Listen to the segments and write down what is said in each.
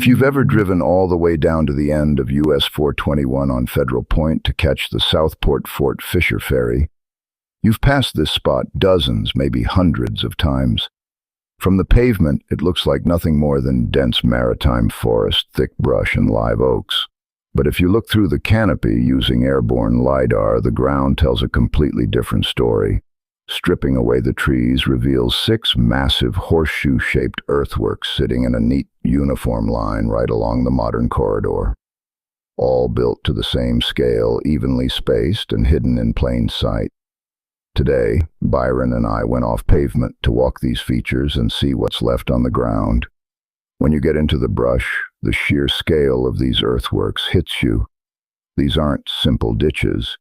If you've ever driven all the way down to the end of US 421 on Federal Point to catch the Southport Fort Fisher ferry, you've passed this spot dozens, maybe hundreds of times. From the pavement, it looks like nothing more than dense maritime forest, thick brush, and live oaks. But if you look through the canopy using airborne LiDAR, the ground tells a completely different story. Stripping away the trees reveals 6 massive horseshoe-shaped earthworks sitting in a neat, uniform line right along the modern corridor. All built to the same scale, evenly spaced and hidden in plain sight. Today, Byron and I went off pavement to walk these features and see what's left on the ground. When you get into the brush, the sheer scale of these earthworks hits you. These aren't simple ditches.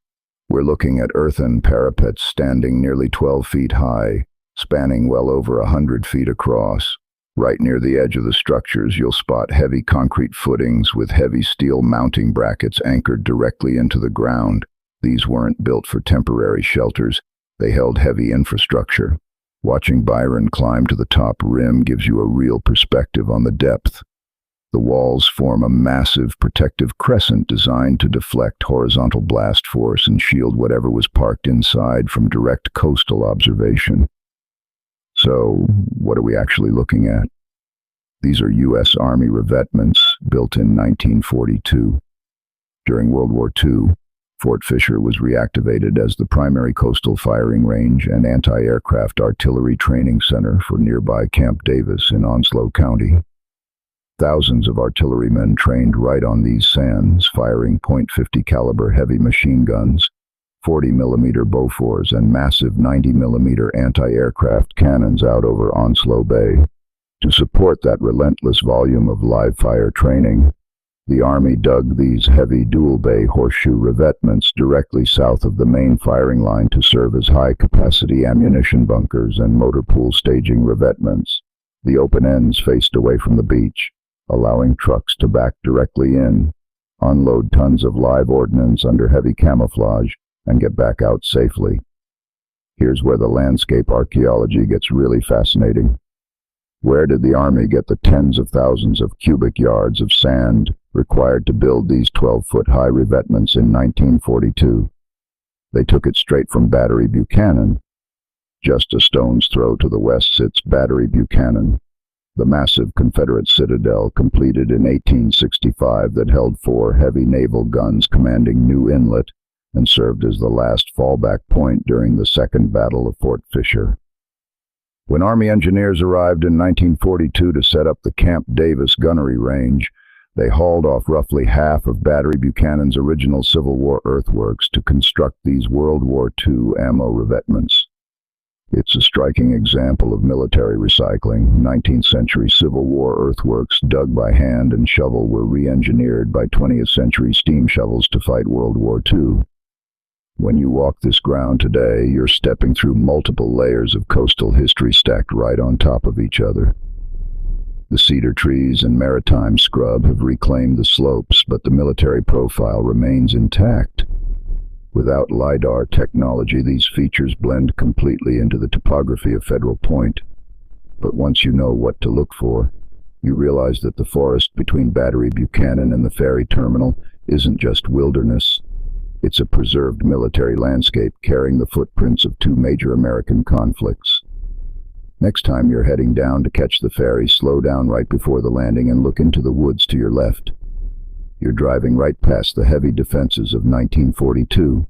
We're looking at earthen parapets standing nearly 12 feet high, spanning well over 100 feet across. Right near the edge of the structures, you'll spot heavy concrete footings with heavy steel mounting brackets anchored directly into the ground. These weren't built for temporary shelters. They held heavy infrastructure. Watching Byron climb to the top rim gives you a real perspective on the depth. The walls form a massive protective crescent designed to deflect horizontal blast force and shield whatever was parked inside from direct coastal observation. So, what are we actually looking at? These are U.S. Army revetments built in 1942. During World War II, Fort Fisher was reactivated as the primary coastal firing range and anti-aircraft artillery training center for nearby Camp Davis in Onslow County. Thousands of artillerymen trained right on these sands, firing .50 caliber heavy machine guns, 40mm Bofors, and massive 90mm anti-aircraft cannons out over Onslow Bay. To support that relentless volume of live-fire training, the Army dug these heavy dual-bay horseshoe revetments directly south of the main firing line to serve as high-capacity ammunition bunkers and motor pool staging revetments. The open ends faced away from the beach, allowing trucks to back directly in, unload tons of live ordnance under heavy camouflage, and get back out safely. Here's where the landscape archaeology gets really fascinating. Where did the Army get the tens of thousands of cubic yards of sand required to build these 12-foot-high revetments in 1942? They took it straight from Battery Buchanan. Just a stone's throw to the west sits Battery Buchanan, the massive Confederate citadel completed in 1865 that held 4 heavy naval guns commanding New Inlet and served as the last fallback point during the Second Battle of Fort Fisher. When Army engineers arrived in 1942 to set up the Camp Davis gunnery range, they hauled off roughly half of Battery Buchanan's original Civil War earthworks to construct these World War II ammo revetments. It's a striking example of military recycling. 19th century Civil War earthworks dug by hand and shovel were re-engineered by 20th century steam shovels to fight World War II. When you walk this ground today, you're stepping through multiple layers of coastal history stacked right on top of each other. The cedar trees and maritime scrub have reclaimed the slopes, but the military profile remains intact. Without LiDAR technology, these features blend completely into the topography of Federal Point. But once you know what to look for, you realize that the forest between Battery Buchanan and the ferry terminal isn't just wilderness. It's a preserved military landscape carrying the footprints of 2 major American conflicts. Next time you're heading down to catch the ferry, slow down right before the landing and look into the woods to your left. You're driving right past the heavy defenses of 1942.